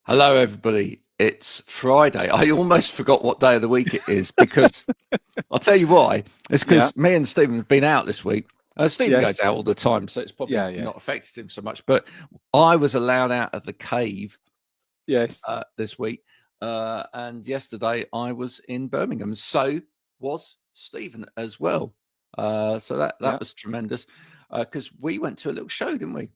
Hello, everybody. It's Friday. I almost forgot what day of the week it is because I'll tell you why. It's Yeah. because me and Stephen have been out this week. Stephen goes Yes. out all the time, so it's probably Yeah. not affected him so much. But I was allowed out of the cave Yes. this week. And yesterday I was in Birmingham. So was Stephen as well. So that was tremendous because we went to a little show, didn't we?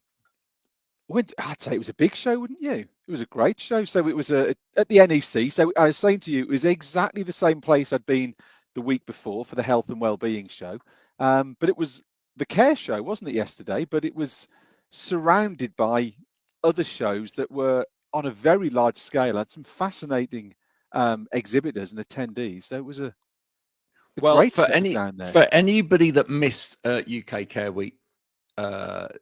I'd say it was a big show, wouldn't you? It was a great show. So it was at the NEC. So I was saying to you, it was exactly the same place I'd been the week before for the health and wellbeing show. But it was the care show, wasn't it, yesterday? But it was surrounded by other shows that were on a very large scale. Had some fascinating exhibitors and attendees. So it was a great setup down there. For anybody that missed UK Care Week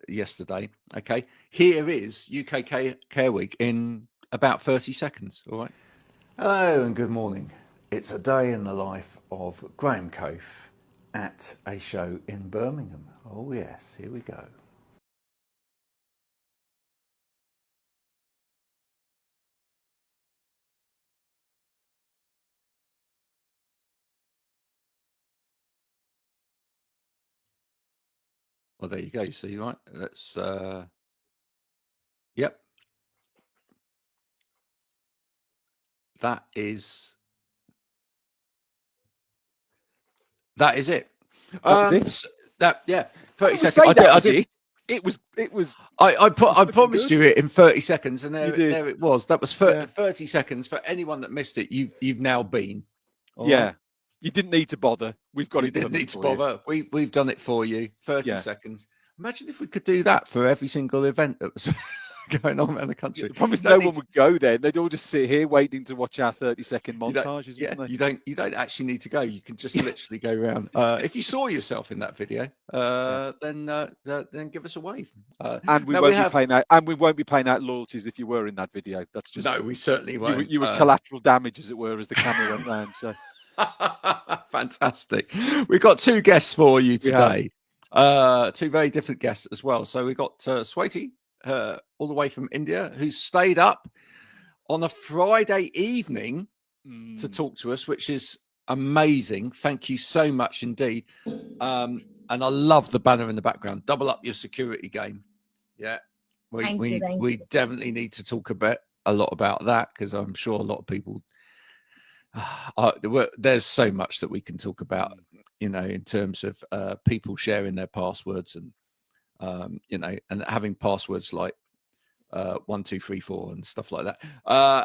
yesterday, okay, here is UK Care Week in about 30 seconds. All right. Hello and good morning. It's a day in the life of Graham Coath at a show in Birmingham. Oh yes, here we go. Well, there you go. You see, right? Let's. Yep. That is it. That was it. 30 seconds. I did. It was. I promised you it in 30 seconds, and there it was. That was 30 seconds. For anyone that missed it, you've now been. Right? You didn't need to bother. We've got it. You didn't need to bother. We've done it for you. 30 seconds. Imagine if we could do that for every single event that was going on around the country. The problem is no one would go there. They'd all just sit here waiting to watch our 30-second montages. You don't actually need to go. You can just literally go around. If you saw yourself in that video, then give us a wave. And we won't be paying out loyalties if you were in that video. That's just we certainly won't. You were collateral damage, as it were, as the camera went round. So fantastic. We've got two guests for you today. Two very different guests as well. So we've got Swati, all the way from India, who's stayed up on a Friday evening to talk to us, which is amazing. Thank you so much indeed. And I love the banner in the background. Double up your security game. Yeah, we definitely need to talk a lot about that, because I'm sure a lot of people. There's so much that we can talk about, in terms of people sharing their passwords and and having passwords like 1, 2, 3, 4 and stuff like that.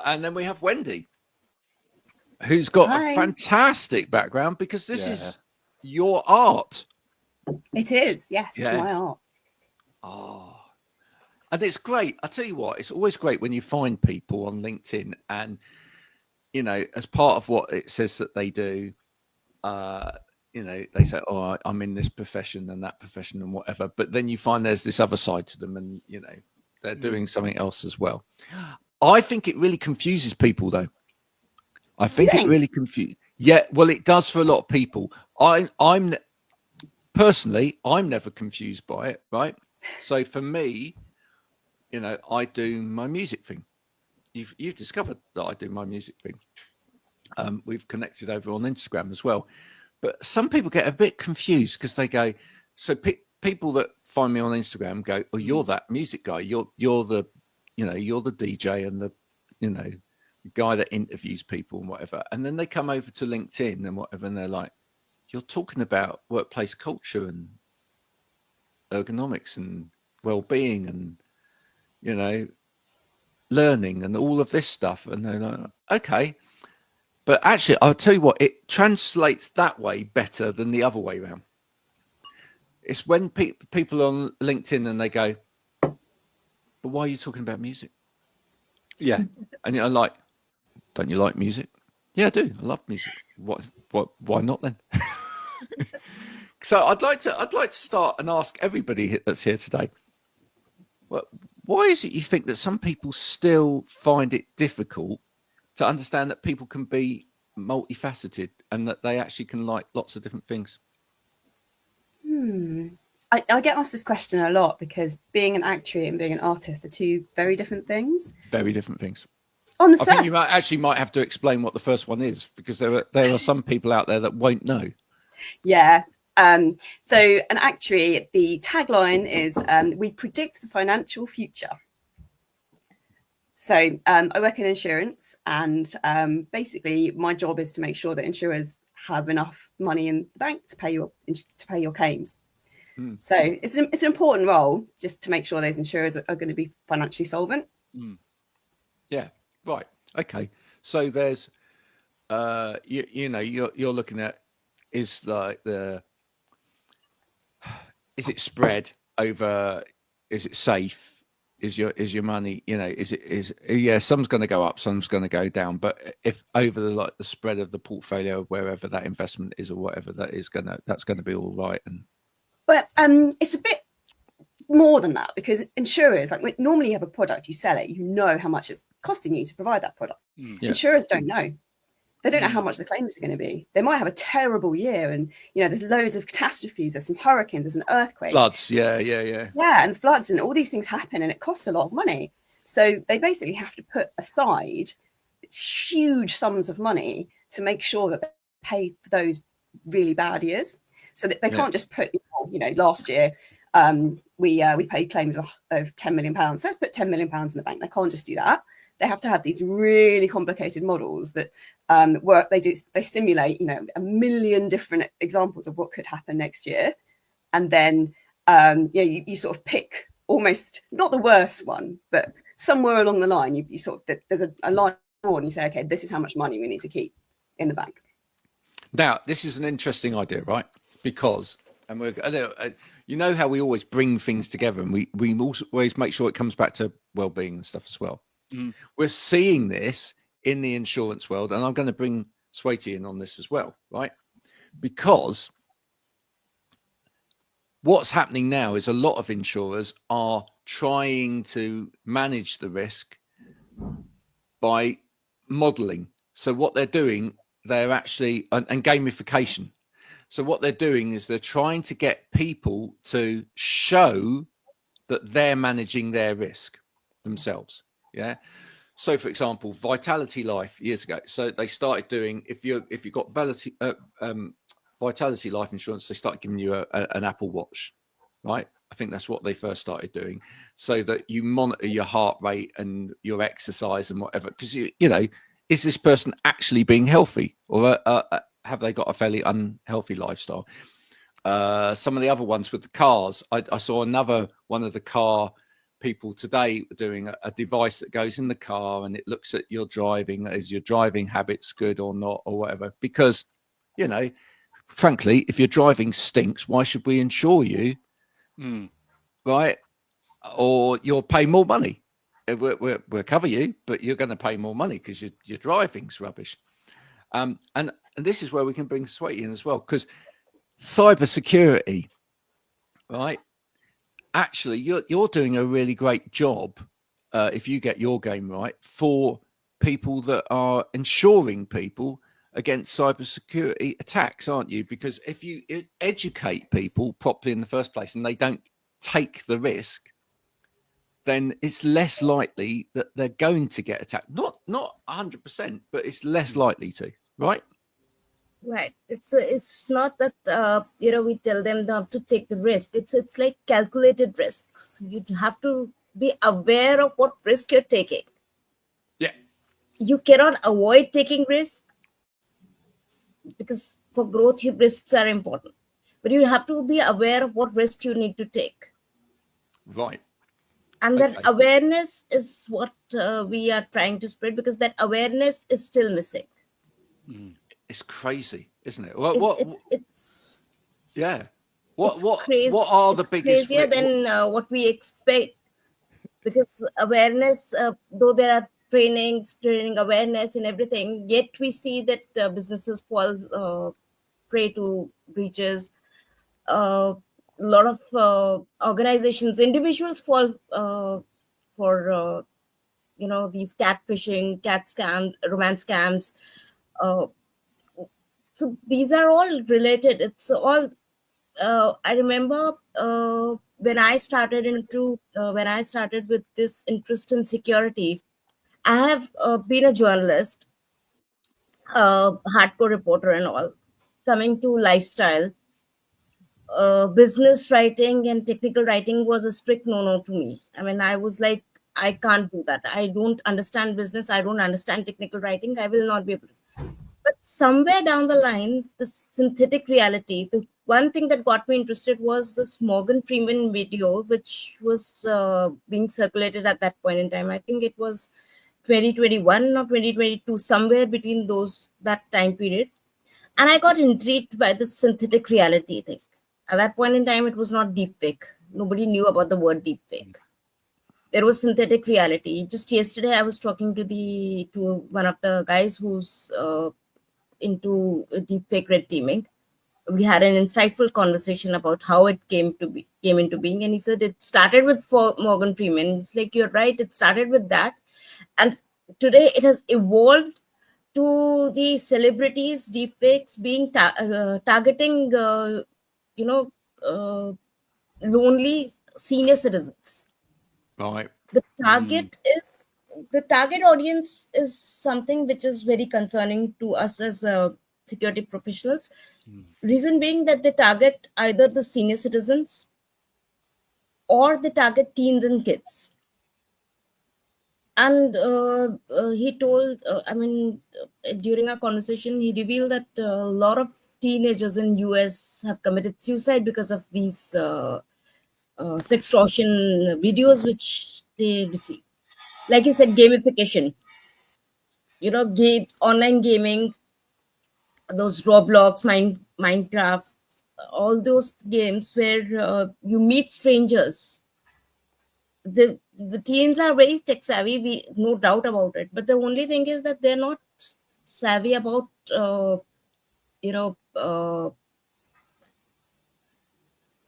And then we have Wendy, who's got a fantastic background, because this is your art. It is, yes, it's my art. Oh, and it's great. I tell you what, it's always great when you find people on LinkedIn and, as part of what it says that they do, they say, oh, I'm in this profession and that profession and whatever. But then you find there's this other side to them, and, they're doing something else as well. I think it really confuses people, though. I think it really confuses. Yeah, well, it does for a lot of people. I'm personally, I'm never confused by it, right? So for me, I do my music thing. You've discovered that I do my music thing. We've connected over on Instagram as well. But some people get a bit confused because they go, so people that find me on Instagram go, oh, you're that music guy. You're the, you're the DJ and the, guy that interviews people and whatever. And then they come over to LinkedIn and whatever, and they're like, you're talking about workplace culture and ergonomics and well-being and, learning and all of this stuff. And they're like, okay. But actually, I'll tell you what, it translates that way better than the other way around. It's when people on LinkedIn and they go, but why are you talking about music? Yeah. And you're like, don't you like music? Yeah, I do. I love music. Why not then? So I'd like to start and ask everybody that's here today, well, why is it you think that some people still find it difficult to understand that people can be multifaceted and that they actually can like lots of different things? I get asked this question a lot, because being an actuary and being an artist are two very different things. Very different things. On the I think surface. you might have to explain what the first one is, because there are some people out there that won't know. Yeah. So an actuary, the tagline is we predict the financial future. So I work in insurance, and basically my job is to make sure that insurers have enough money in the bank to pay your claims. So it's an important role, just to make sure those insurers are going to be financially solvent. Yeah, right. Okay. So there's you're looking at, is it spread over, is it safe, is your money, some's going to go up, some's going to go down, but if over the spread of the portfolio, wherever that investment is or whatever that is, that's going to be all right. But it's a bit more than that, because insurers, like, normally you have a product, you sell it, you know how much it's costing you to provide that product. Insurers don't know. They don't know how much the claims are going to be. They might have a terrible year, and there's loads of catastrophes, there's some hurricanes, there's an earthquake, floods, yeah, and floods, and all these things happen, and it costs a lot of money. So they basically have to put aside huge sums of money to make sure that they pay for those really bad years. So that they can't just put, last year we paid claims of 10 million pounds. So let's put 10 million pounds in the bank. They can't just do that. They have to have these really complicated models that work. They simulate, a million different examples of what could happen next year, and then you sort of pick almost not the worst one, but somewhere along the line, you sort of, there's a line and you say, okay, this is how much money we need to keep in the bank. Now, this is an interesting idea, right? Because, and how we always bring things together, and we always make sure it comes back to well-being and stuff as well. We're seeing this in the insurance world, and I'm going to bring Swati in on this as well, right? Because what's happening now is a lot of insurers are trying to manage the risk by modeling. So what they're doing, they're actually, and gamification. So what they're doing is they're trying to get people to show that they're managing their risk themselves. Yeah. So for example, Vitality Life years ago. So they started doing, if you got Vitality Life insurance, they started giving you an Apple Watch, right? I think that's what they first started doing, so that you monitor your heart rate and your exercise and whatever. Because is this person actually being healthy, or have they got a fairly unhealthy lifestyle? Some of the other ones with the cars, I saw another one of the car people today doing a device that goes in the car, and it looks at your driving, is your driving habits good or not, or whatever. Because frankly, if your driving stinks, why should we insure you? Right? Or you'll pay more money. We'll cover you, but you're going to pay more money because your driving's rubbish. And this is where we can bring Swati in as well, because cybersecurity, right? Actually, you're doing a really great job if you get your game right, for people that are insuring people against cybersecurity attacks, aren't you? Because if you educate people properly in the first place and they don't take the risk, then it's less likely that they're going to get attacked. Not 100%, but it's less likely to, right? Right. It's not that we tell them not to take the risk. It's like calculated risks. You have to be aware of what risk you're taking. Yeah. You cannot avoid taking risk, because for growth, risks are important. But you have to be aware of what risk you need to take. Right. And that awareness is what we are trying to spread, because that awareness is still missing. It's crazy, isn't it? It's yeah. What crazy. What are the biggest? Crazier than what we expect, because awareness, though there are training awareness and everything, yet we see that businesses fall prey to breaches. A lot of organizations, individuals fall for these catfishing, cat scams, romance scams. So these are all related. It's all. I remember when I started with this interest in security, I have been a journalist, hardcore reporter and all. Coming to lifestyle, business writing and technical writing was a strict no-no to me. I mean, I was like, I can't do that. I don't understand business. I don't understand technical writing. I will not be able to. But somewhere down the line, the synthetic reality, the one thing that got me interested was this Morgan Freeman video, which was being circulated at that point in time. I think it was 2021 or 2022, somewhere between that time period. And I got intrigued by the synthetic reality thing. At that point in time, it was not deepfake. Nobody knew about the word deepfake. There was synthetic reality. Just yesterday, I was talking to one of the guys who's into deepfake red teaming. We had an insightful conversation about how it came into being, and he said it started with Morgan Freeman. It's like, you're right, it started with that, and today it has evolved to the celebrities deepfakes being targeting lonely senior citizens. Right. The target audience is something which is very concerning to us as security professionals. Reason being that they target either the senior citizens or they target teens and kids. And he told, during our conversation, he revealed that a lot of teenagers in US have committed suicide because of these sextortion videos which they receive. Like you said, gamification, online gaming, those Roblox, Minecraft, all those games where you meet strangers. The teens are very tech savvy, no doubt about it. But the only thing is that they're not savvy about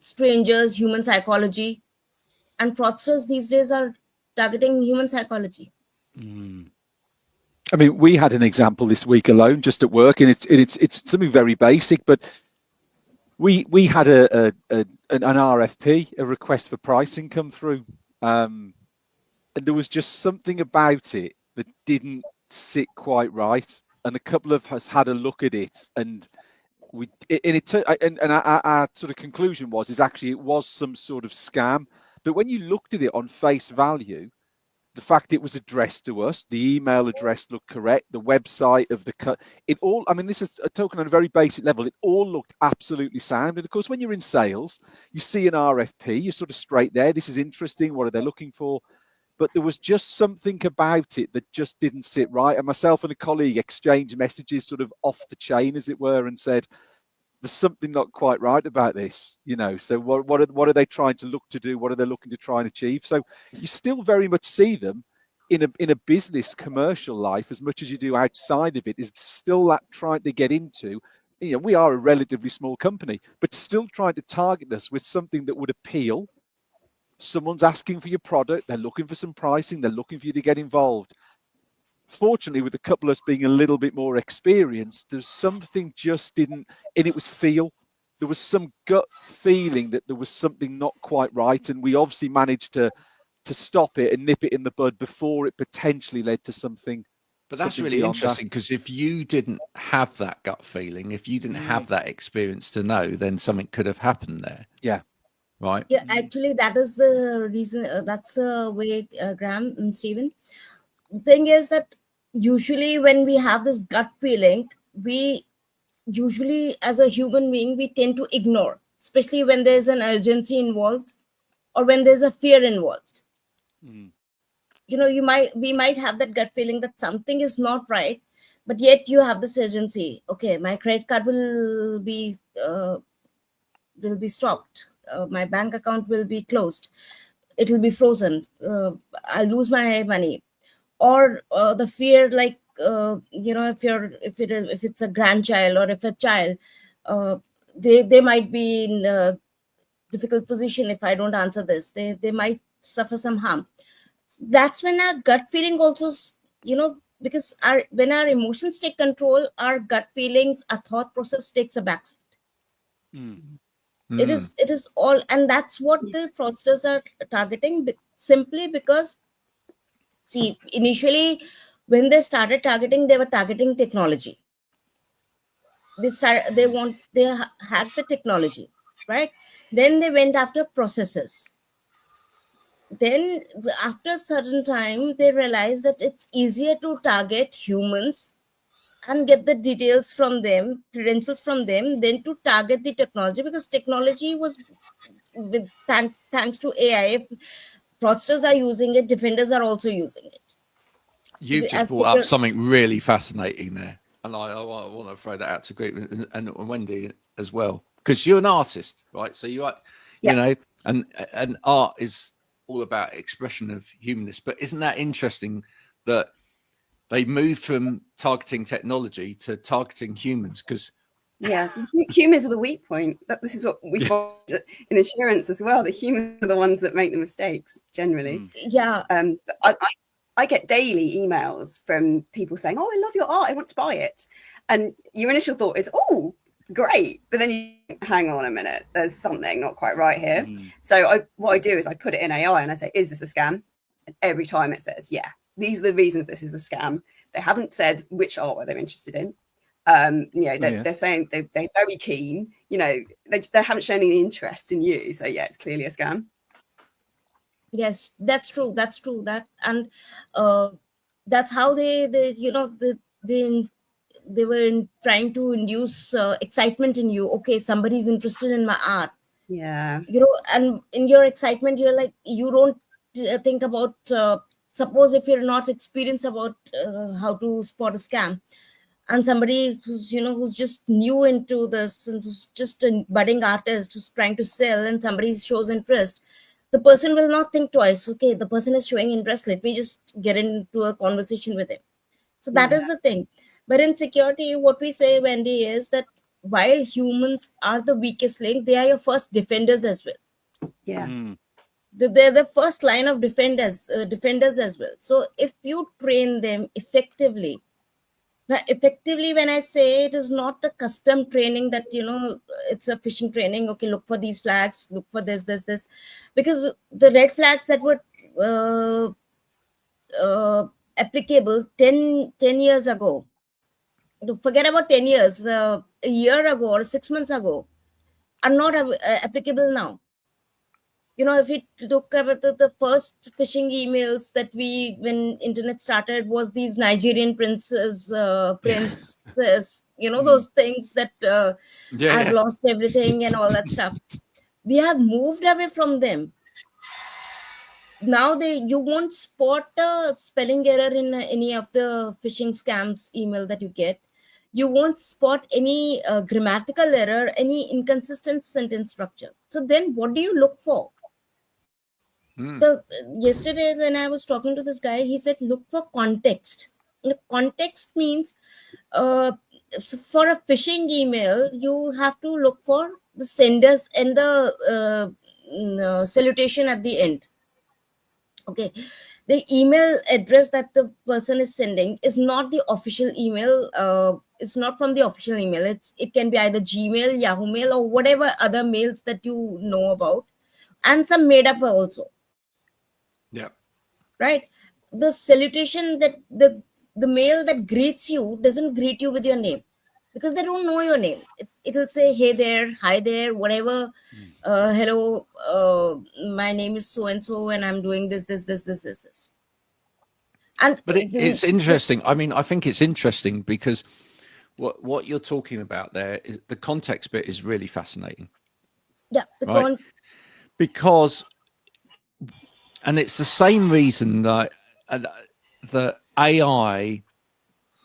strangers, human psychology, and fraudsters these days are targeting human psychology. I mean, we had an example this week alone, just at work, and it's something very basic, but we had an RFP, a request for pricing, come through, and there was just something about it that didn't sit quite right, and a couple of us had a look at it, and our sort of conclusion was actually it was some sort of scam. But when you looked at it on face value, the fact it was addressed to us, the email address looked correct, the website of the cut, it all, I mean, this is a token on a very basic level, it all looked absolutely sound. And of course, when you're in sales, you see an RFP, you're sort of straight there, this is interesting, what are they looking for? But there was just something about it that just didn't sit right. And myself and a colleague exchanged messages sort of off the chain, as it were, and said, there's something not quite right about this, so what are they trying to look to do? What are they looking to try and achieve? So you still very much see them in a business commercial life as much as you do outside of it, is still that trying to get into, we are a relatively small company, but still trying to target us with something that would appeal. Someone's asking for your product, they're looking for some pricing, they're looking for you to get involved. Fortunately, with a couple of us being a little bit more experienced, there's something just didn't, and it was feel. There was some gut feeling that there was something not quite right, and we obviously managed to stop it and nip it in the bud before it potentially led to something. But that's really interesting, because if you didn't have that gut feeling, if you didn't have that experience to know, then something could have happened there. Yeah. Right. Yeah, actually, that is the reason. That's the way, Graham and Stephen. The thing is that usually when we have this gut feeling, we usually, as a human being, we tend to ignore, especially when there's an urgency involved or when there's a fear involved. We might have that gut feeling that something is not right, but yet you have this urgency. Okay, my credit card will be stopped. My bank account will be closed. It will be frozen. I'll lose my money. Or the fear, like if it's a grandchild or if a child, they might be in a difficult position. If I don't answer this, they might suffer some harm. That's when our gut feeling also, because when our emotions take control, our gut feelings, our thought process takes a backseat. It is all, and that's what the fraudsters are targeting, simply because See, initially, when they started targeting, they were targeting technology. They hacked the technology, right? Then they went after processes. Then after a certain time, they realized that it's easier to target humans and get the details from them, credentials from them, than to target the technology, because technology was thanks to AI. If fraudsters are using it, defenders are also using it. You've just brought up something really fascinating there, and I want to throw that out to Gupta and Wendy as well, because you're an artist, right? So you know, and art is all about expression of humanness. But isn't that interesting that they moved from targeting technology to targeting humans? Because humans are the weak point. This is what we find in insurance as well. The humans are the ones that make the mistakes generally. I get daily emails from people saying, "Oh, I love your art. I want to buy it." And your initial thought is, "Oh, great." But then you hang on a minute. There's something not quite right here. So what I do is I put it in AI and I say, "Is this a scam?" And every time it says, "Yeah, these are the reasons this is a scam." They haven't said which artwork they're interested in. They're saying they're very keen. You know, they haven't shown any interest in you. So yeah, it's clearly a scam. Yes, that's true. That's and that's how they were trying to induce excitement in you. Okay, somebody's interested in my art. Yeah. And in your excitement, you're like, you don't think about. Suppose if you're not experienced about how to spot a scam, and somebody who's just new into this and who's just a budding artist who's trying to sell, and somebody shows interest, the person will not think twice. Okay, the person is showing interest, let me just get into a conversation with him. So that is the thing. But in security, what we say, Wendy, is that while humans are the weakest link, they are your first defenders as well. They're the first line of defenders as well. So if you train them effectively, when I say, it is not a custom training that it's a phishing training. Okay, look for these flags, look for this, because the red flags that were applicable 10 years ago, forget about 10 years, a year ago or 6 months ago, are not applicable now. If you look at the first phishing emails that when internet started, was these Nigerian princesses, those things that I've lost everything and all that stuff. We have moved away from them. Now you won't spot a spelling error in any of the phishing scams email that you get. You won't spot any grammatical error, any inconsistent sentence structure. So then what do you look for? Yesterday when I was talking to this guy, he said, look for context. The context means so for a phishing email, you have to look for the senders and the salutation at the end. Okay, the email address that the person is sending is not the official email. It's not from the official email. It can be either Gmail, Yahoo Mail, or whatever other mails that you know about, and some made up also. Yeah. Right. The salutation, that the mail that greets you doesn't greet you with your name, because they don't know your name. It'll say, hey there, hi there, whatever. Hello, my name is so and so, and I'm doing this. And but it's interesting. I mean, I think it's interesting because what you're talking about there is the context bit is really fascinating. Yeah, because. And it's the same reason that the AI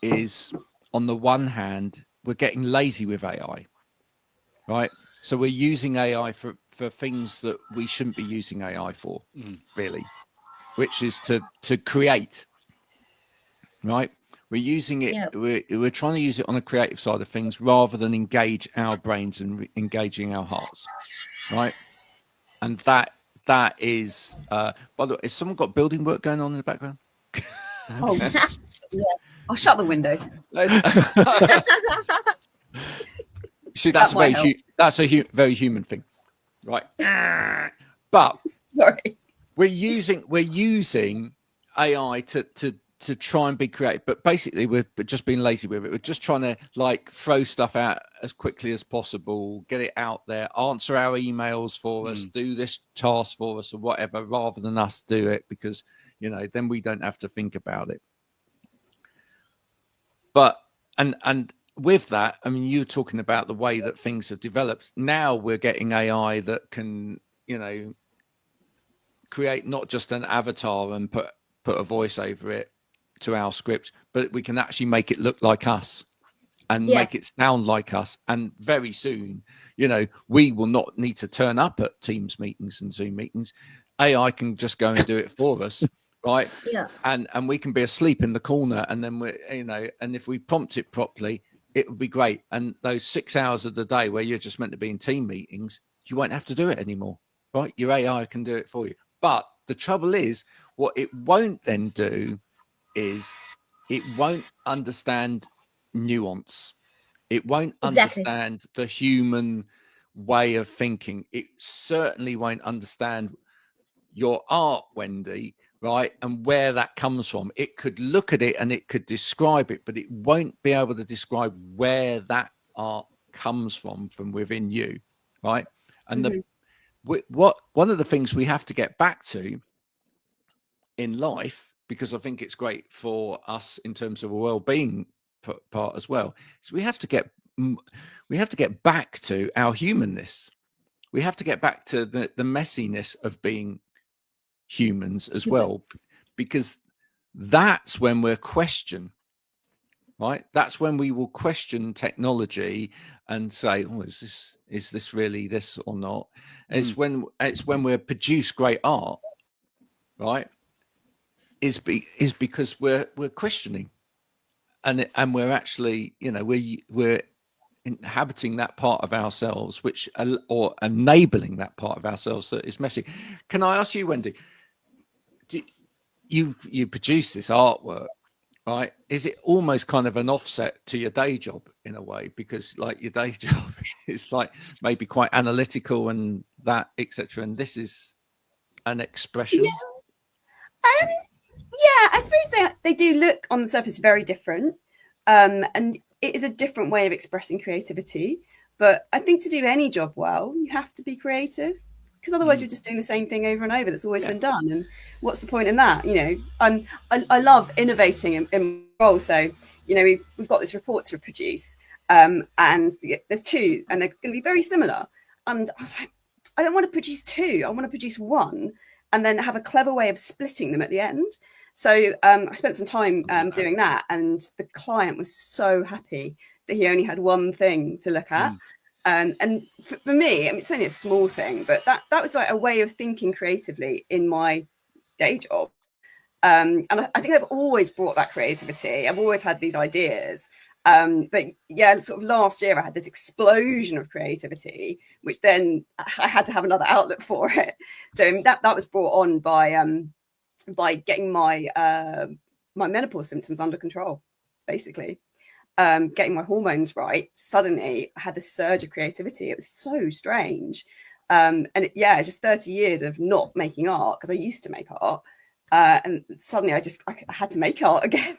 is, on the one hand, we're getting lazy with AI, right? So we're using AI for things that we shouldn't be using AI for, really, which is to create, right? We're using it, we're trying to use it on the creative side of things rather than engage our brains and engaging our hearts, right? And that is, by the way, has someone got building work going on in the background? Oh, yeah. I'll shut the window. See, that's a very human thing, right? But sorry, we're using AI to try and be creative, but basically we're just being lazy with it. We're just trying to like throw stuff out as quickly as possible, get it out there, answer our emails for us, do this task for us or whatever, rather than us do it, because, you know, then we don't have to think about it. But and with that, I mean, you're talking about the way that things have developed. Now we're getting AI that can, you know, create not just an avatar and put a voice over it to our script, but we can actually make it look like us and make it sound like us. And very soon, you know, we will not need to turn up at Teams meetings and Zoom meetings. AI can just go and do it for us, right? Yeah. And we can be asleep in the corner, and then we, you know, and if we prompt it properly, it would be great. And those 6 hours of the day where you're just meant to be in team meetings, you won't have to do it anymore, right? Your AI can do it for you. But the trouble is, what it won't then do is it won't understand nuance. It won't understand the human way of thinking. It certainly won't understand your art, Wendy, right? And where that comes from. It could look at it and it could describe it, but it won't be able to describe where that art comes from within you, right? And one of the things we have to get back to in life, because I think it's great for us in terms of a well-being part as well, is we have to get back to our humanness. We have to get back to the messiness of being humans as well, because that's when we're questioned, right? That's when we will question technology and say, oh, is this really this or not? It's when we produce great art, right? Is because we're questioning, and we're actually, you know, we're inhabiting that part of ourselves, which or enabling that part of ourselves that is messy. Can I ask you, Wendy? You produce this artwork, right? Is it almost kind of an offset to your day job in a way, because like your day job is like maybe quite analytical and that, etc., and this is an expression? Yeah, I suppose they do look on the surface very different, and it is a different way of expressing creativity. But I think to do any job well, you have to be creative, because otherwise you're just doing the same thing over and over that's always been done. And what's the point in that? You know, I love innovating in role. So, you know, we've got this report to produce, and there's two, and they're going to be very similar. And I was like, I don't want to produce two. I want to produce one, and then have a clever way of splitting them at the end. So I spent some time doing that, and the client was so happy that he only had one thing to look at. And for me, I mean, it's only a small thing, but that was like a way of thinking creatively in my day job. And I think I've always brought that creativity. I've always had these ideas. But yeah, sort of last year I had this explosion of creativity, which then I had to have another outlet for it. So that was brought on by getting my my menopause symptoms under control, basically. Getting my hormones right. Suddenly I had this surge of creativity. It was so strange. And it's just 30 years of not making art, because I used to make art. And suddenly I had to make art again.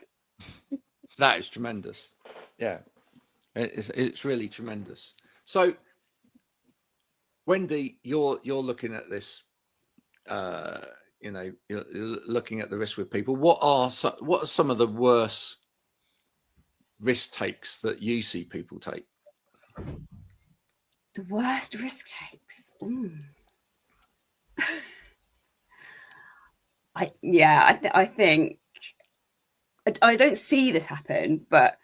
That is tremendous. Yeah, it's really tremendous. So, Wendy, you're looking at this. You know, you're looking at the risk with people. What are some of the worst risk takes that you see people take? The worst risk takes. I think I don't see this happen, but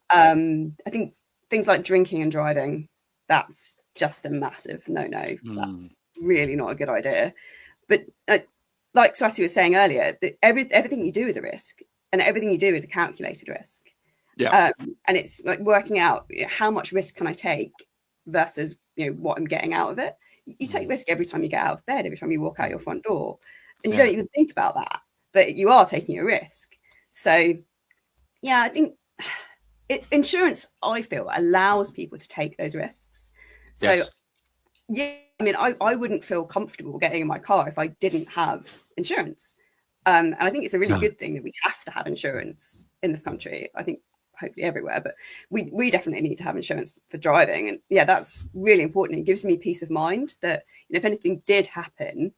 I think things like drinking and driving, that's just a massive no-no. That's really not a good idea. But like Swati was saying earlier, everything you do is a risk, and everything you do is a calculated risk. Yeah. And it's like working out how much risk can I take versus, you know, what I'm getting out of it. You take risk every time you get out of bed, every time you walk out your front door, and you don't even think about that, but you are taking a risk. So yeah, I think insurance, I feel, allows people to take those risks. So yeah, I mean, I wouldn't feel comfortable getting in my car if I didn't have insurance. And I think it's a really good thing that we have to have insurance in this country. I think hopefully everywhere, but we definitely need to have insurance for driving. And yeah, that's really important. It gives me peace of mind that, you know, if anything did happen,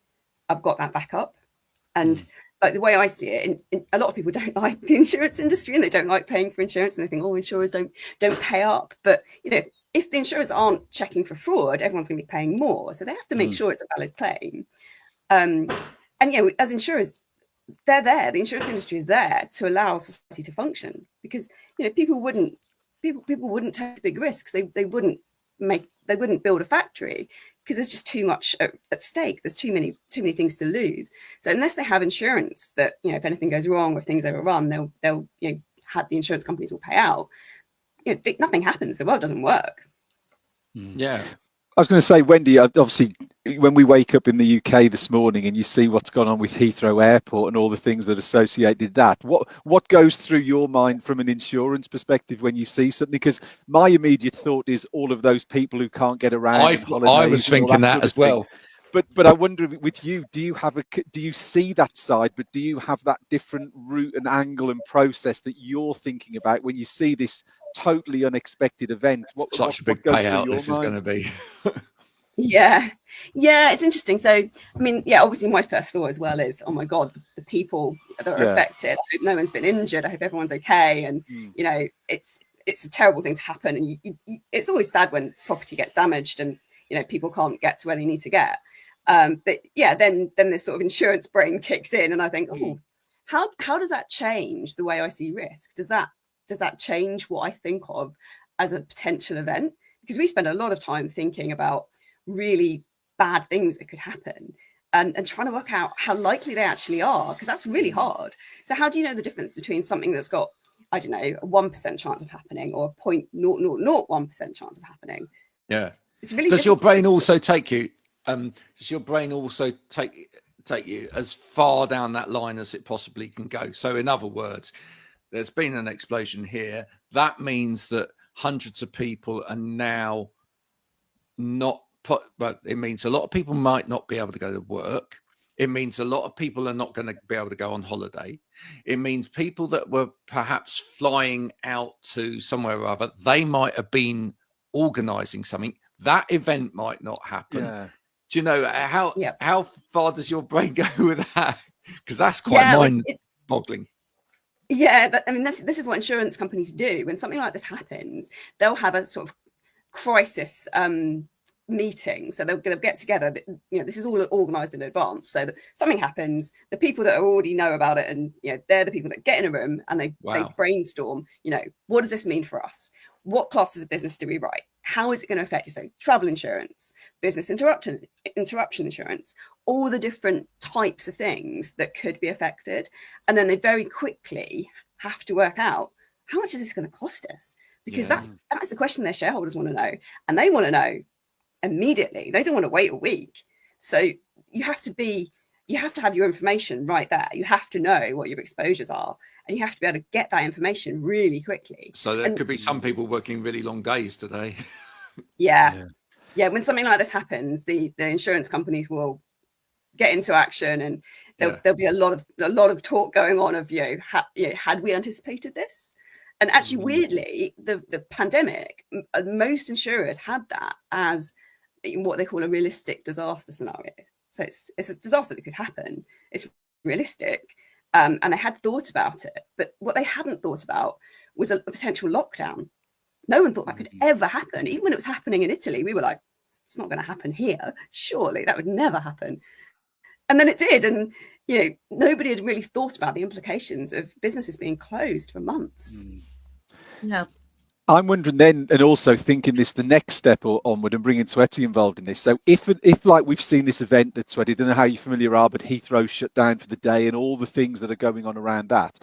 I've got that backup. And like the way I see it, a lot of people don't like the insurance industry and they don't like paying for insurance, and they think, oh, insurers don't pay up. But you know, if the insurers aren't checking for fraud, everyone's going to be paying more. So they have to make sure it's a valid claim. And you know, as insurers, they're there. The insurance industry is there to allow society to function, because you know people wouldn't take big risks. They wouldn't build a factory because there's just too much at stake. There's too many things to lose. So unless they have insurance that, you know, if anything goes wrong or if things overrun, they'll you know, the insurance companies will pay out. You know, nothing happens. The world doesn't work. Yeah. I was going to say, Wendy, obviously, when we wake up in the UK this morning and you see what's gone on with Heathrow Airport and all the things that associated that, what goes through your mind from an insurance perspective when you see something? Because my immediate thought is all of those people who can't get around. I was thinking that as well. But I wonder with you, do you see that side, but do you have that different route and angle and process that you're thinking about when you see this totally unexpected event? Such a big payout this is going to be. Yeah, it's interesting. So, I mean, yeah, obviously my first thought as well is, oh my God, the people that are affected. I hope no one's been injured. I hope everyone's okay. And, you know, it's a terrible thing to happen. And it's always sad when property gets damaged and, you know, people can't get to where they need to get. But yeah, then this sort of insurance brain kicks in and I think, oh, how does that change the way I see risk? Does that change what I think of as a potential event? Because we spend a lot of time thinking about really bad things that could happen and trying to work out how likely they actually are, because that's really hard. So how do you know the difference between something that's got, I don't know, a 1% chance of happening or a 0.0001% chance of happening? Yeah. It's really Does your brain also take you as far down that line as it possibly can go? So in other words, there's been an explosion here. That means that hundreds of people are now but it means a lot of people might not be able to go to work. It means a lot of people are not going to be able to go on holiday. It means people that were perhaps flying out to somewhere or other, they might have been organizing something. That event might not happen. Yeah. Do you know how far does your brain go with that? Because that's quite mind-boggling. Yeah, I mean, this is what insurance companies do. When something like this happens, they'll have a sort of crisis meeting. So they'll get together. You know, this is all organized in advance. So that something happens, the people that already know about it, and you know, they're the people that get in a room and they brainstorm. You know, what does this mean for us? What classes of business do we write? How is it going to affect you? So travel insurance, business interruption insurance, all the different types of things that could be affected. And then they very quickly have to work out, how much is this going to cost us? Because that's the question their shareholders want to know. And they want to know immediately. They don't want to wait a week. So you have to have your information right there. You have to know what your exposures are, and you have to be able to get that information really quickly. So there could be some people working really long days today. Yeah. When something like this happens, the insurance companies will get into action, and there'll be a lot of talk going on of, had we anticipated this? And actually, weirdly, the pandemic, most insurers had that as what they call a realistic disaster scenario. So it's a disaster that could happen. It's realistic. And they had thought about it. But what they hadn't thought about was a potential lockdown. No one thought that could ever happen. Even when it was happening in Italy, we were like, it's not going to happen here. Surely that would never happen. And then it did. And, nobody had really thought about the implications of businesses being closed for months. Yeah. I'm wondering then, and also thinking this the next step onward and bringing Swati involved in this. So if like we've seen this event that Swati, I don't know how you familiar are, but Heathrow shut down for the day and all the things that are going on around that,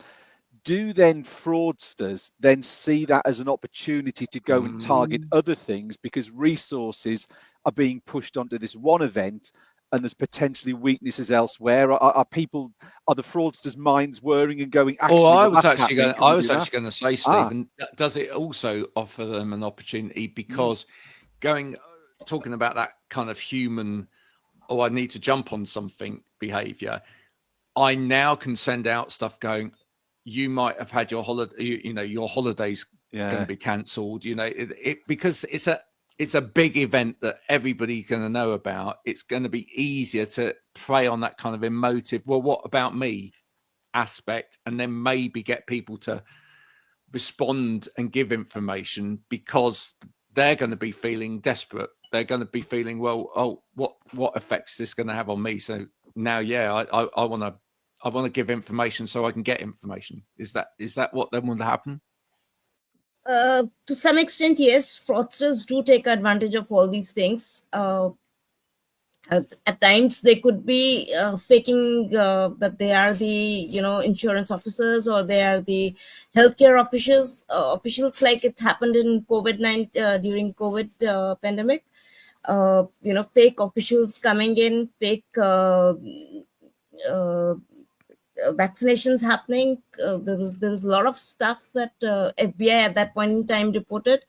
do then fraudsters then see that as an opportunity to go and target other things because resources are being pushed onto this one event and there's potentially weaknesses elsewhere? Are the fraudsters' minds whirring and going? Actually, I was actually going to say, Stephen, does it also offer them an opportunity because talking about that kind of human, I need to jump on something behaviour? I now can send out stuff going, you might have had your holiday, your holidays going to be cancelled, because it's a big event that everybody's going to know about. It's going to be easier to prey on that kind of emotive, well, what about me aspect, and then maybe get people to respond and give information, because they're going to be feeling desperate. They're going to be feeling, well, oh, what effects is this going to have on me? So now, I want to give information so I can get information. Is that what then will happen? To some extent, yes. Fraudsters do take advantage of all these things. At times, they could be faking that they are the insurance officers, or they are the healthcare officials, like it happened in COVID-19 during COVID pandemic. Fake officials coming in, fake vaccinations happening. There was a lot of stuff that FBI at that point in time reported.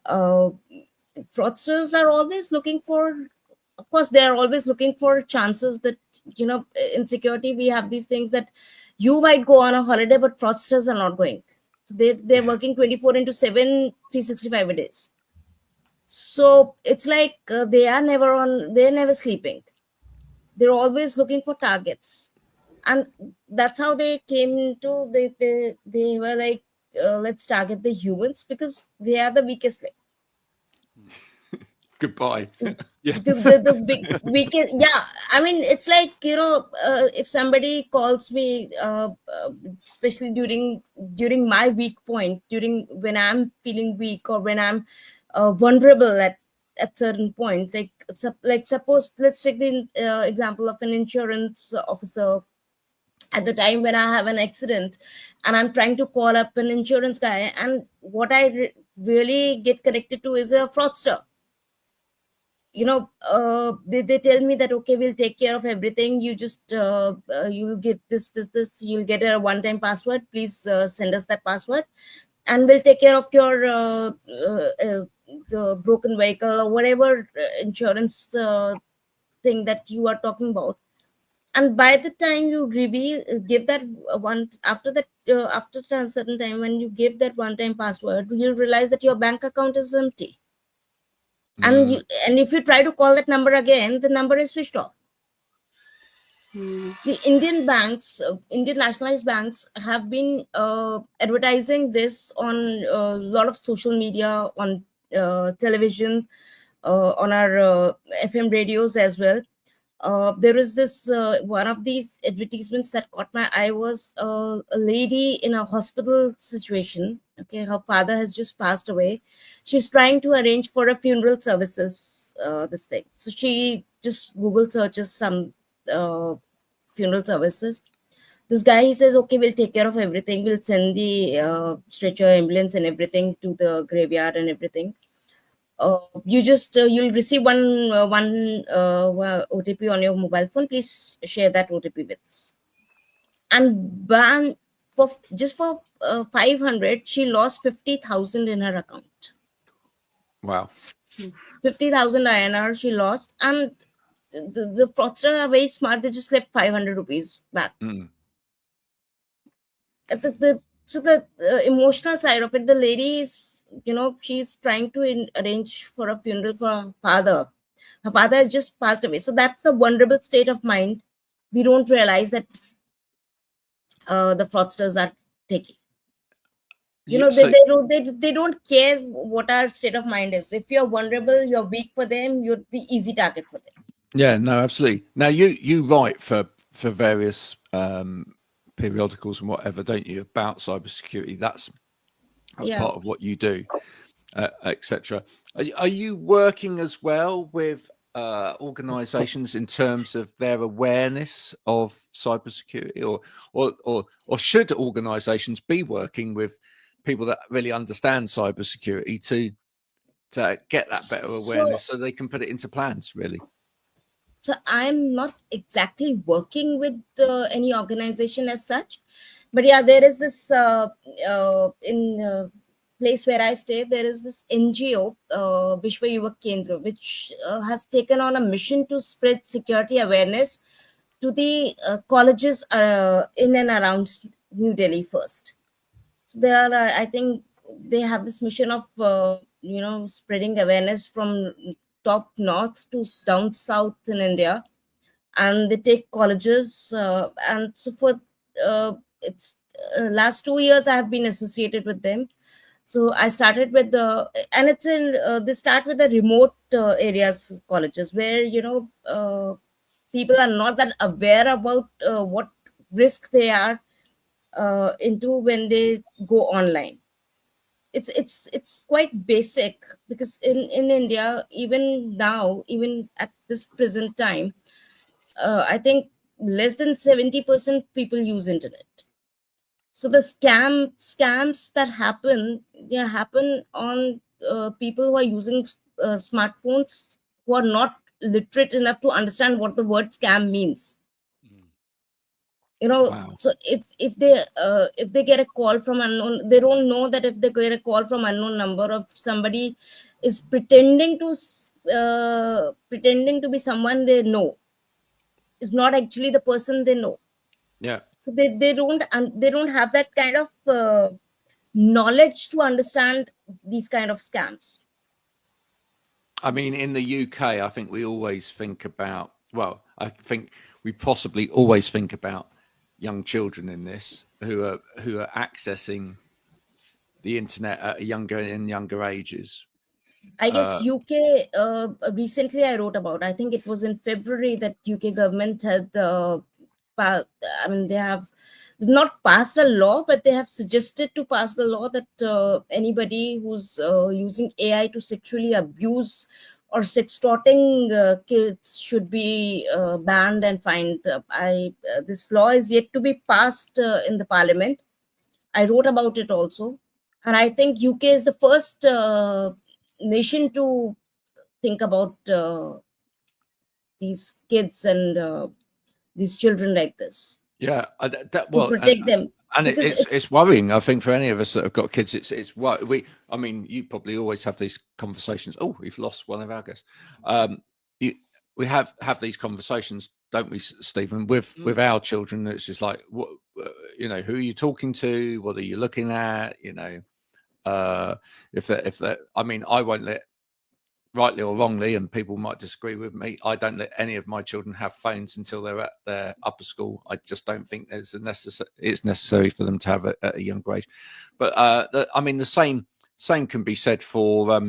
Fraudsters are always looking for, of course, they are always looking for chances that, in security, we have these things that you might go on a holiday, but fraudsters are not going. So they're working 24/7, 365 days. So it's like they're never sleeping. They're always looking for targets. And that's how they came into, they were like, let's target the humans because they are the weakest link. Goodbye. The big weekend. Yeah, I mean, it's like, if somebody calls me, especially during my weak point, during when I'm feeling weak, or when I'm vulnerable at certain points, like suppose, let's take the example of an insurance officer. At the time when I have an accident and I'm trying to call up an insurance guy, and what I really get connected to is a fraudster. They tell me that, okay, we'll take care of everything. You just you'll get this, you'll get a one-time password. Please send us that password, and we'll take care of your the broken vehicle or whatever insurance thing that you are talking about. And by the time you give that one, after a certain time, when you give that one-time password, you'll realize that your bank account is empty. And if you try to call that number again, the number is switched off. The Indian banks, Indian nationalized banks, have been advertising this on a lot of social media, on television, on our FM radios as well. There is this one of these advertisements that caught my eye was a lady in a hospital situation. Okay, her father has just passed away. She's trying to arrange for a funeral services. This thing, so she just Google searches some funeral services. This guy, he says, okay, we'll take care of everything. We'll send the stretcher, ambulance, and everything to the graveyard and everything. You just you'll receive one OTP on your mobile phone. Please share that OTP with us. And ban for 500, she lost 50,000 in her account. Wow. 50,000 INR she lost, and the fraudster are very smart. They just left 500 rupees back. So the emotional side of it, the lady is, she's trying to arrange for a funeral for her father. Her father has just passed away. So that's the vulnerable state of mind we don't realize that the fraudsters are taking. They don't care what our state of mind is. If you're vulnerable, you're weak for them, you're the easy target for them. Yeah, no, absolutely. Now you write for various periodicals and whatever, don't you, about cybersecurity? That's part of what you do, etc. Are you working as well with organizations in terms of their awareness of cybersecurity, or should organizations be working with people that really understand cybersecurity to get that better awareness so they can put it into plans, really? So I'm not exactly working with any organization as such, but yeah, there is this in place where I stay, there is this NGO, Vishwa Yuva Kendra, which has taken on a mission to spread security awareness to the colleges in and around New Delhi first. So there are, I think, they have this mission of spreading awareness from top north to down south in India, and they take colleges, and so for it's last 2 years I have been associated with them. So I started with and it's in they start with the remote areas colleges where people are not that aware about what risk they are into when they go online. It's quite basic, because in India, even now, even at this present time, I think less than 70% people use internet. So the scams that happen, they happen on people who are using smartphones, who are not literate enough to understand what the word scam means. Wow. So if they get a call from unknown, they don't know that if they get a call from unknown number of somebody is pretending to be someone they know, is not actually the person they know. Yeah. So they don't have that kind of knowledge to understand these kind of scams. I mean, in the UK, I think we always think about, well, I think we possibly always think about young children in this who are accessing the internet at younger ages. I guess UK, recently I wrote about, I think it was in February, that UK government had they have not passed a law, but they have suggested to pass the law that anybody who's using AI to sexually abuse or sextorting kids should be banned and fined. This law is yet to be passed in the parliament. I wrote about it also, and I think UK is the first nation to think about these kids and these children like this. Yeah, to protect them. And it's worrying, I think, for any of us that have got kids. It's I mean, you probably always have these conversations. Oh, we've lost one of our guests. We have these conversations, don't we, Stephen, with our children? It's just like, what, who are you talking to? What are you looking at? If that, I mean, I won't let, rightly or wrongly, and people might disagree with me, I don't let any of my children have phones until they're at their upper school. I just don't think it's necessary for them to have it at a younger age. But I mean, the same can be said for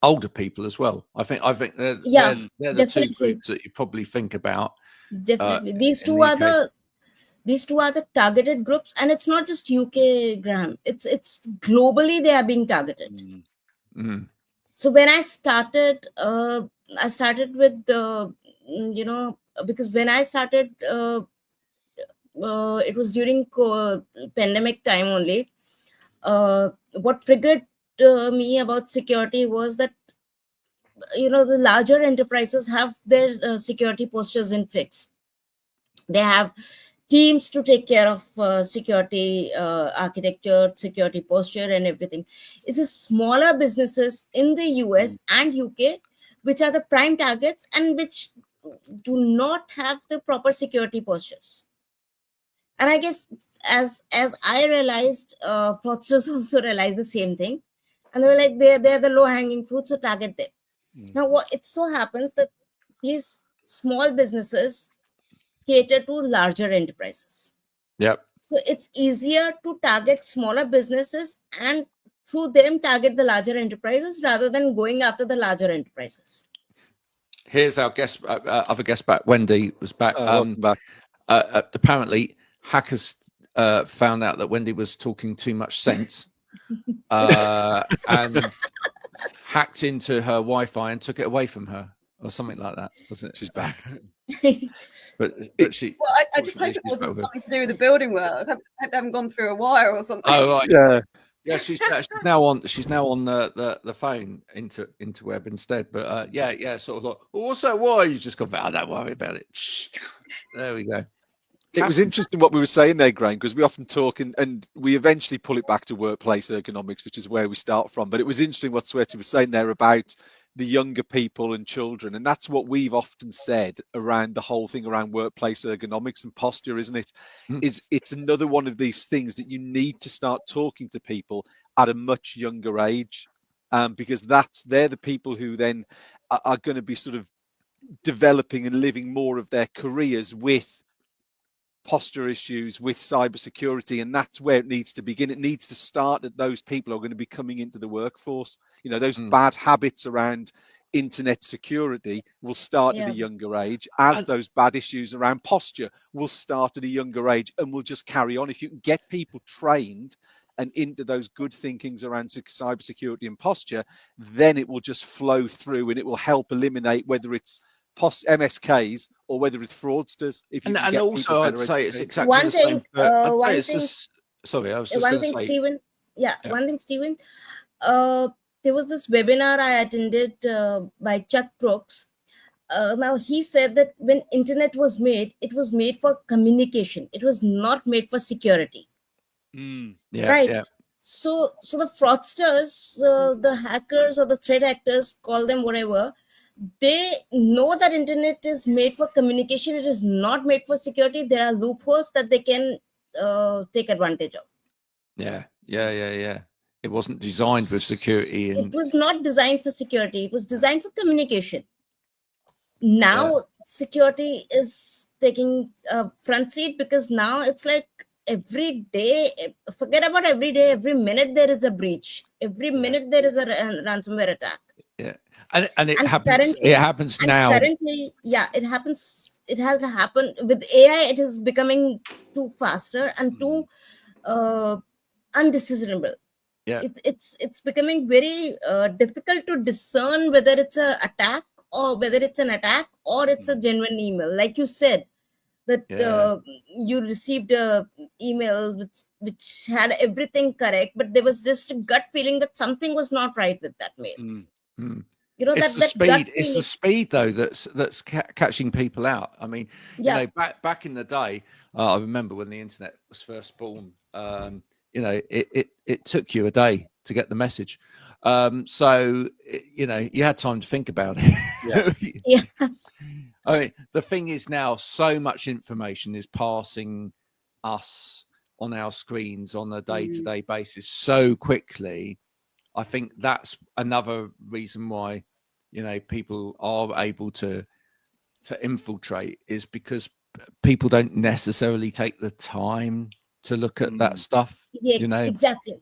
older people as well. I think they're the two groups that you probably think about. Definitely, these two are the targeted groups, and it's not just UK, Graham. It's globally they are being targeted. Mm-hmm. So when I started with because when I started, it was during pandemic time only. What triggered me about security was that the larger enterprises have their security postures in fix. They have teams to take care of security architecture, security posture, and everything. It's the smaller businesses in the US and UK which are the prime targets and which do not have the proper security postures. And I guess as I realized, fraudsters also realized the same thing, and they were like, they're the low hanging fruit, so target them. Now, what it so happens that these small businesses cater to larger enterprises. Yep. So it's easier to target smaller businesses and through them target the larger enterprises rather than going after the larger enterprises. Here's our guest, other guest back. Wendy was back. Back. Apparently, hackers found out that Wendy was talking too much sense and hacked into her Wi-Fi and took it away from her, or something like that, wasn't it? She's back. but she. Well, I just hope it wasn't something to do with the building work. I hope they haven't gone through a wire or something. Oh right. Yeah. Yeah, she's now on the phone into web instead. But yeah, sort of like, well, what's that? Why? You just go, oh, don't worry about it. There we go. It was interesting what we were saying there, Graham, because we often talk and we eventually pull it back to workplace ergonomics, which is where we start from. But it was interesting what Swati was saying there about the younger people and children. And that's what we've often said around the whole thing around workplace ergonomics and posture, isn't it? It's another one of these things that you need to start talking to people at a much younger age, because they're the people who then are going to be sort of developing and living more of their careers with posture issues, with cybersecurity, and that's where it needs to begin. It needs to start at those people who are going to be coming into the workforce. You know, those bad habits around internet security will start at a younger age, as those bad issues around posture will start at a younger age and will just carry on. If you can get people trained and into those good thinkings around cybersecurity and posture, then it will just flow through and it will help eliminate whether it's MSKs or whether it's fraudsters. If you and also I'd say it's exactly one the thing. same. One thing. Sorry, I was just one going thing, to say. Stephen. Yeah, one thing, Stephen. There was this webinar I attended by Chuck Brooks. Now he said that when internet was made, it was made for communication. It was not made for security. Right. So the fraudsters, the hackers or the threat actors, call them whatever, they know that internet is made for communication. It is not made for security. There are loopholes that they can take advantage of. Yeah. It wasn't designed for security. It was not designed for security. It was designed for communication. Now security is taking a front seat, because now it's like every day, forget about every day, every minute there is a breach. Every minute there is a ransomware attack. Yeah. And it happens now. Currently, it happens. It has to happen with AI. It is becoming too faster and too undiscernible. Yeah. It's becoming very difficult to discern whether it's an attack or whether it's an attack or it's a genuine email. Like you said, that you received a email which had everything correct, but there was just a gut feeling that something was not right with that mail. You know, it's the speed though that's catching people out. I mean, you know, back in the day, I remember when the internet was first born. You know, it took you a day to get the message. So you know, you had time to think about it. I mean, the thing is now, so much information is passing us on our screens on a day-to-day basis so quickly. I think that's another reason why, you know, people are able to infiltrate, is because people don't necessarily take the time to look at that stuff. You know, exactly.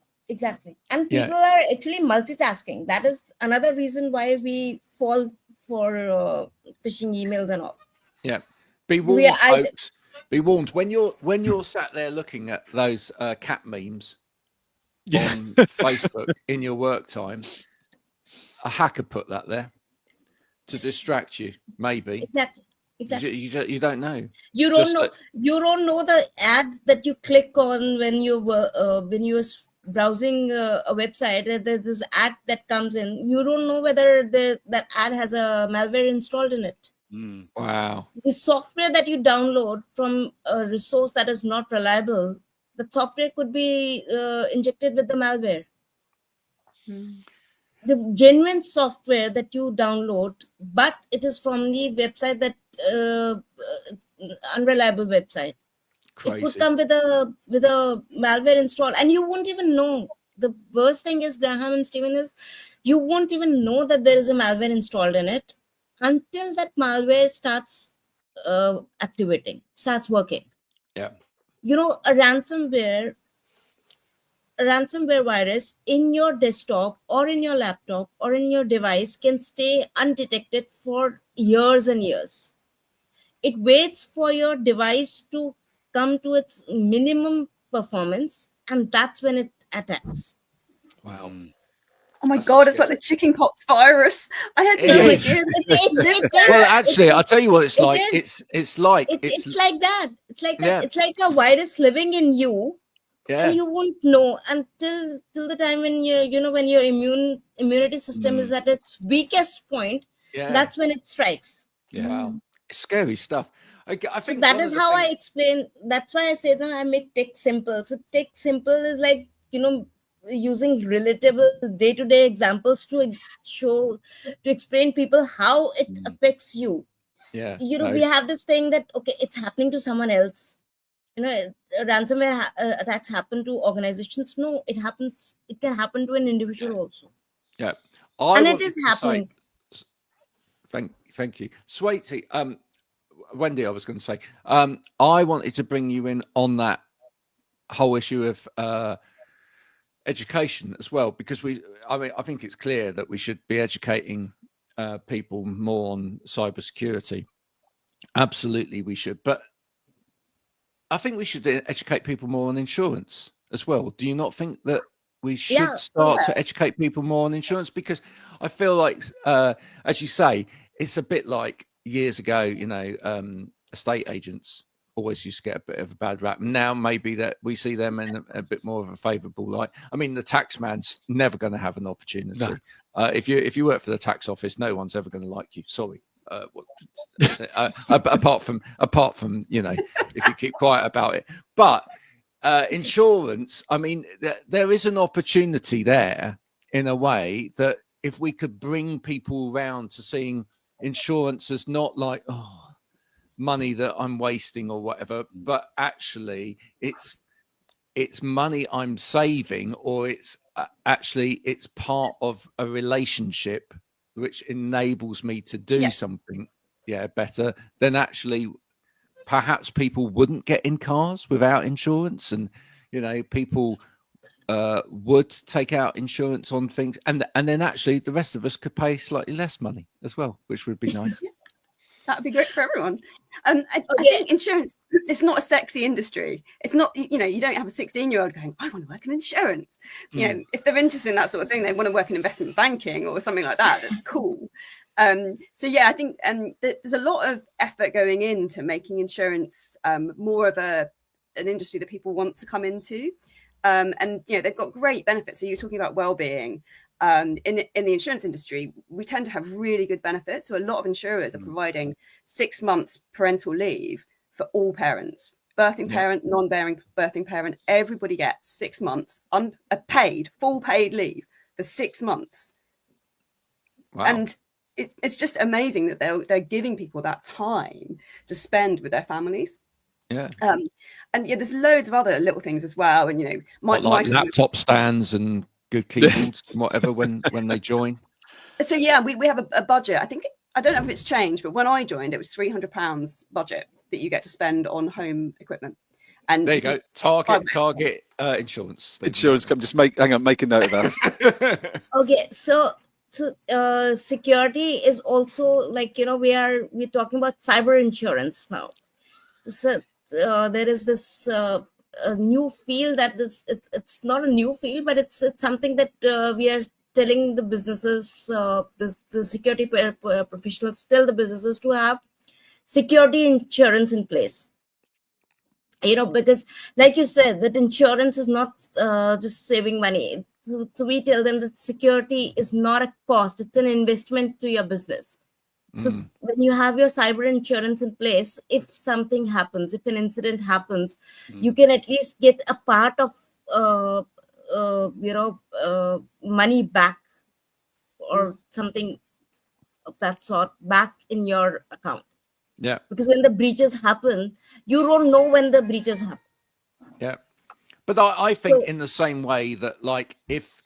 And people are actually multitasking. That is another reason why we fall for phishing emails and all. Be warned, folks. Be warned when you're sat there looking at those cat memes on Facebook in your work time. A hacker put that there to distract you, maybe. Exactly. You don't know. You don't know. You don't know the ads that you click on when you're browsing a website. There's this ad that comes in. You don't know whether that ad has a malware installed in it. Wow. The software that you download from a resource that is not reliable, the software could be injected with the malware. The genuine software that you download, but it is from the website that unreliable website. Crazy. It could come with a malware installed, and you won't even know. The worst thing is, Graham and Stephen, is you won't even know that there is a malware installed in it until that malware starts activating, starts working. You know, a ransomware virus in your desktop or in your laptop or in your device can stay undetected for years and years. It waits for your device to come to its minimum performance, and that's when it attacks. Wow. Oh my God, it's like the chickenpox virus. I had no idea. Well, actually, I'll tell you what it's like. It's like that. It's like that. It's like a virus living in you. And you won't know until the time when when your immunity system is at its weakest point. That's when it strikes. Wow. It's scary stuff. I think so that is how I explain. That's why I say that I make tech simple. So tech simple is like, using relatable day-to-day examples to explain people how it affects you. Yeah. We have this thing that, okay, it's happening to someone else. Ransomware attacks happen to organizations. No, it can happen to an individual also. Yeah. And it is happening. Thank you. Swati, Wendy, I was going to say, I wanted to bring you in on that whole issue of education as well, because I think it's clear that we should be educating people more on cybersecurity. Absolutely, we should. But I think we should educate people more on insurance as well. Do you not think that we should start to educate people more on insurance? Because I feel like, as you say, it's a bit like years ago, estate agents always used to get a bit of a bad rap. Now maybe that we see them in a bit more of a favourable light. I mean, the tax man's never going to have an opportunity. No. If you work for the tax office, no one's ever going to like you. Sorry. Apart from if you keep quiet about it. But insurance, I mean, there is an opportunity there in a way that if we could bring people around to seeing insurance as not like, money that I'm wasting or whatever, but actually it's money I'm saving, or it's part of a relationship which enables me to do something better. Then actually perhaps people wouldn't get in cars without insurance, and people would take out insurance on things, and then actually the rest of us could pay slightly less money as well, which would be nice. That would be great for everyone. I think insurance is not a sexy industry. It's not, you don't have a 16-year-old going, I want to work in insurance. If they're interested in that sort of thing, they want to work in investment banking or something like that. That's cool. I think there's a lot of effort going into making insurance more of an industry that people want to come into. They've got great benefits. So you're talking about well-being. In the insurance industry, we tend to have really good benefits. So a lot of insurers are providing 6 months parental leave for all parents, birthing parent, non-bearing birthing parent. Everybody gets 6 months full paid leave for 6 months. Wow. And it's just amazing that they're giving people that time to spend with their families. Yeah. There's loads of other little things as well. And my laptop stands and good keyboards and whatever when they join. So we have a budget. I don't know if it's changed, but when I joined, it was £300 budget that you get to spend on home equipment. And there you go. Target insurance. Insurance. Just make a note of that. Okay, so security is also like we're talking about cyber insurance now. So there is this a new field that is it's not a new field, but it's something that we are telling the businesses, the security professionals, tell the businesses to have security insurance in place. Because like you said, that insurance is not just saving money. So we tell them that security is not a cost, it's an investment to your business. So when you have your cyber insurance in place, if something happens, if an incident happens, you can at least get a part of money back or something of that sort back in your account. Yeah. Because when the breaches happen, you don't know when the breaches happen. Yeah. But I think in the same way that, like, if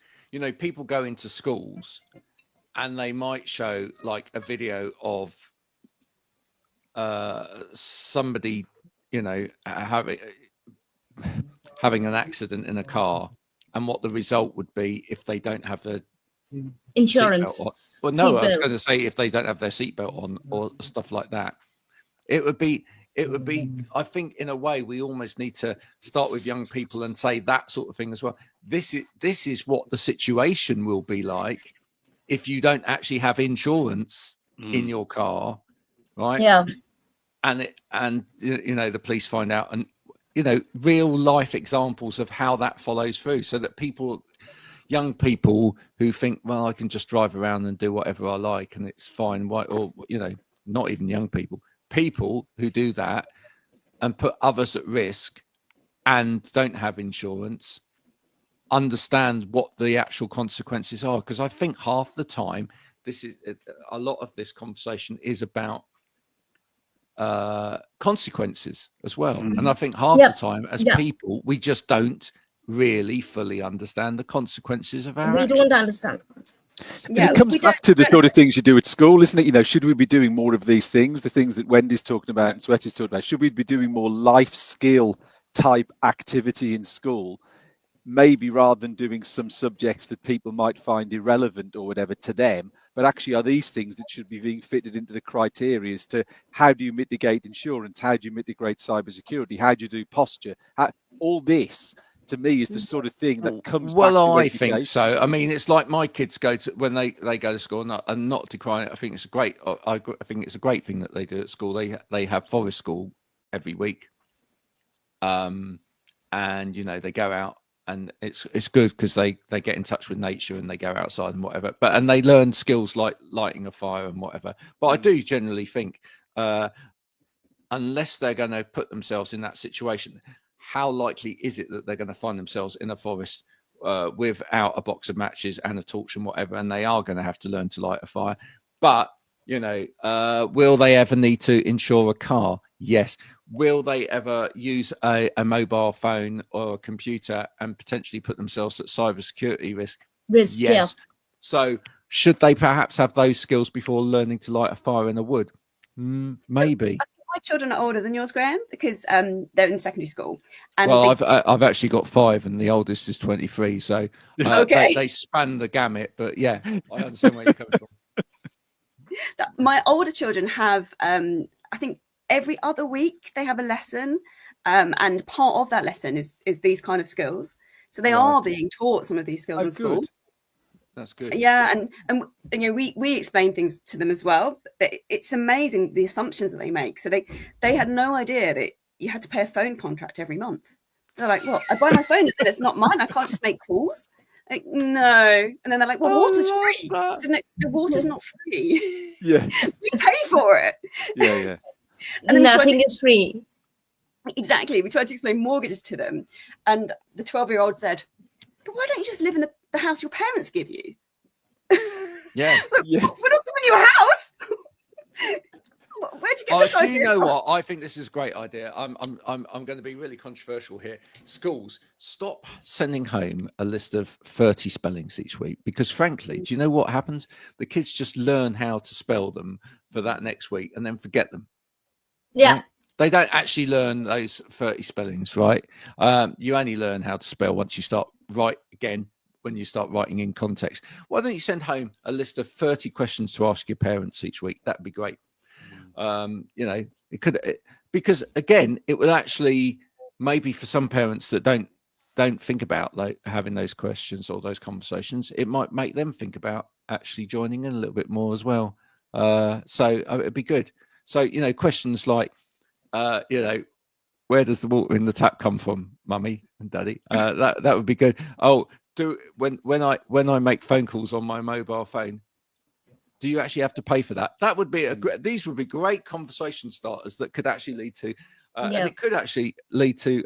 people go into schools and they might show like a video of somebody, having an accident in a car, and what the result would be if they don't have the insurance. Well, no, I was going to say if they don't have their seatbelt on or stuff like that. It would be. I think in a way we almost need to start with young people and say that sort of thing as well. This is what the situation will be like if you don't actually have insurance in your car, right? Yeah. And the police find out, and real life examples of how that follows through, so that young people who think, well, I can just drive around and do whatever I like and it's fine, or not even young people who do that and put others at risk and don't have insurance, understand what the actual consequences are, because I think half the time a lot of this conversation is about consequences as well. And I think half the time as people, we just don't really fully understand the consequences of our actions. Don't understand the consequences. And it comes back to the sort of things you do at school, isn't it? You know, should we be doing more of these things, the things that Wendy's talking about and Swati's talking about? Should we be doing more life skill type activity in school, maybe rather than doing some subjects that people might find irrelevant or whatever to them? But actually, are these things that should be being fitted into the criteria as to how do you mitigate insurance? How do you mitigate cybersecurity? How do you do posture? All this, to me, is the sort of thing that comes back to I education. think so. I mean, it's like my kids go to, when they go to school, and not decrying it, I think it's great. I think it's a great thing that they do at school. They have forest school every week. And, you know, they go out, and it's good because they get in touch with nature and they go outside and whatever, and they learn skills like lighting a fire and whatever. But I do generally think unless they're going to put themselves in that situation, how likely is it that they're going to find themselves in a forest without a box of matches and a torch and whatever, and they are going to have to learn to light a fire? But you know, will they ever need to insure a car? Yes. Will they ever use a mobile phone or a computer and potentially put themselves at cybersecurity risk? Yes. Yeah. So should they perhaps have those skills before learning to light a fire in a wood? Maybe. I think my children are older than yours, Graham, because they're in secondary school. And well, I've actually got 5, and the oldest is 23. So they span the gamut. But yeah, I understand where you're coming from. So my older children have, I think, every other week they have a lesson, and part of that lesson is these kind of skills. So they are being taught some of these skills in school. Good. That's good. Yeah, and you know, we explain things to them as well. But it's amazing the assumptions that they make. So they had no idea that you had to pay a phone contract every month. They're like, "Well, I buy my phone, and it's not mine. I can't just make calls." Like, no. And then they're like, "Well, water's free." So no, water's not free. Yeah, we pay for it. Yeah. And then nothing is free. Exactly. We tried to explain mortgages to them, and the 12-year-old said, "But why don't you just live in the house your parents give you?" Yeah. Look, we're not giving you a house. Where'd you get this idea? You know what? I think this is a great idea. I'm going to be really controversial here. Schools, stop sending home a list of 30 spellings each week, because frankly, do you know what happens? The kids just learn how to spell them for that next week and then forget them. Yeah. Right? They don't actually learn those 30 spellings, right? You only learn how to spell once you start when you start writing in context. Why don't you send home a list of 30 questions to ask your parents each week? That'd be great. You know, because again, it would actually, maybe for some parents that don't think about like having those questions or those conversations, it might make them think about actually joining in a little bit more as well. So it'd be good. So, you know, questions like, you know, where does the water in the tap come from, mummy and daddy? That would be good. Oh, when I make phone calls on my mobile phone, do you actually have to pay for that? That would be these would be great conversation starters that could actually lead to, and it could actually lead to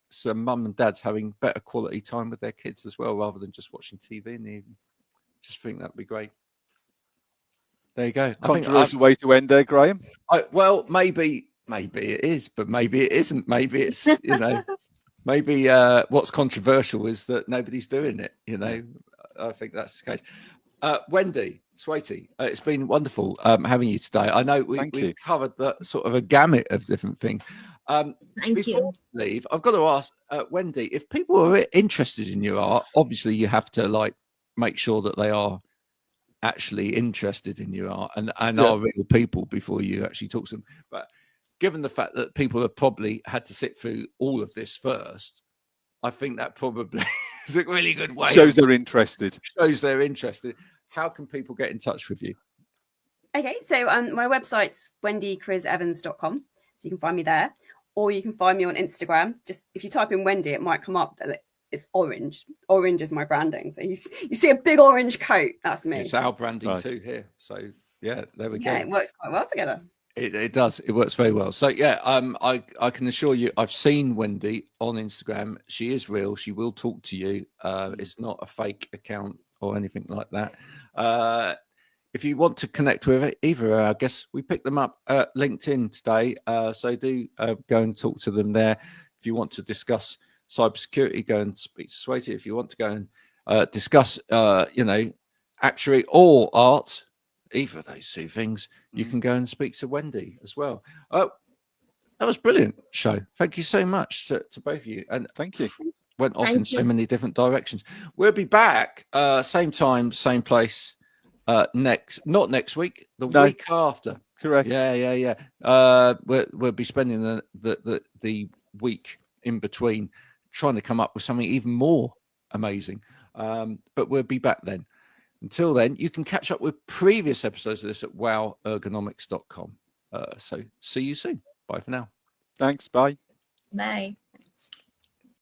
some mum and dads having better quality time with their kids as well, rather than just watching TV in the evening. Just think that'd be great. There you go. Controversial way to end there, Graham. Well, maybe it is, but maybe it isn't. Maybe it's, you know, maybe what's controversial is that nobody's doing it. You know, I think that's the case. Wendy, Swati, it's been wonderful having you today. I know we've covered sort of a gamut of different things. Before we leave, I've got to ask Wendy, if people are interested in your art, obviously you have to like make sure that they are actually interested in your art and are real people before you actually talk to them. But given the fact that people have probably had to sit through all of this first, I think that probably is a really good way. Shows they're interested. How can people get in touch with you? Okay, so my website's wendykrizevans.com. So you can find me there, or you can find me on Instagram. Just if you type in Wendy, it might come up that it's orange. Orange is my branding. So you see a big orange coat. That's me. It's our branding too here. So yeah, there we go. Yeah, it works quite well together. It does. It works very well. So yeah, I can assure you, I've seen Wendy on Instagram. She is real. She will talk to you. It's not a fake account or anything like that. If you want to connect with either our guests, we picked them up at LinkedIn today. So do go and talk to them there. If you want to discuss cybersecurity, go and speak to Swati. If you want to go and discuss, actuary or art, either of those two things, you can go and speak to Wendy as well. That was brilliant show. Thank you so much to both of you. And Thank you. Went off Thank in so you. many different directions. We'll be back same time, same place not next week, the week after. Correct. Yeah. We'll be spending the week in between trying to come up with something even more amazing. But we'll be back then. Until then, you can catch up with previous episodes of this at WOWergonomics.com. So see you soon. Bye for now. Thanks. Bye. Bye.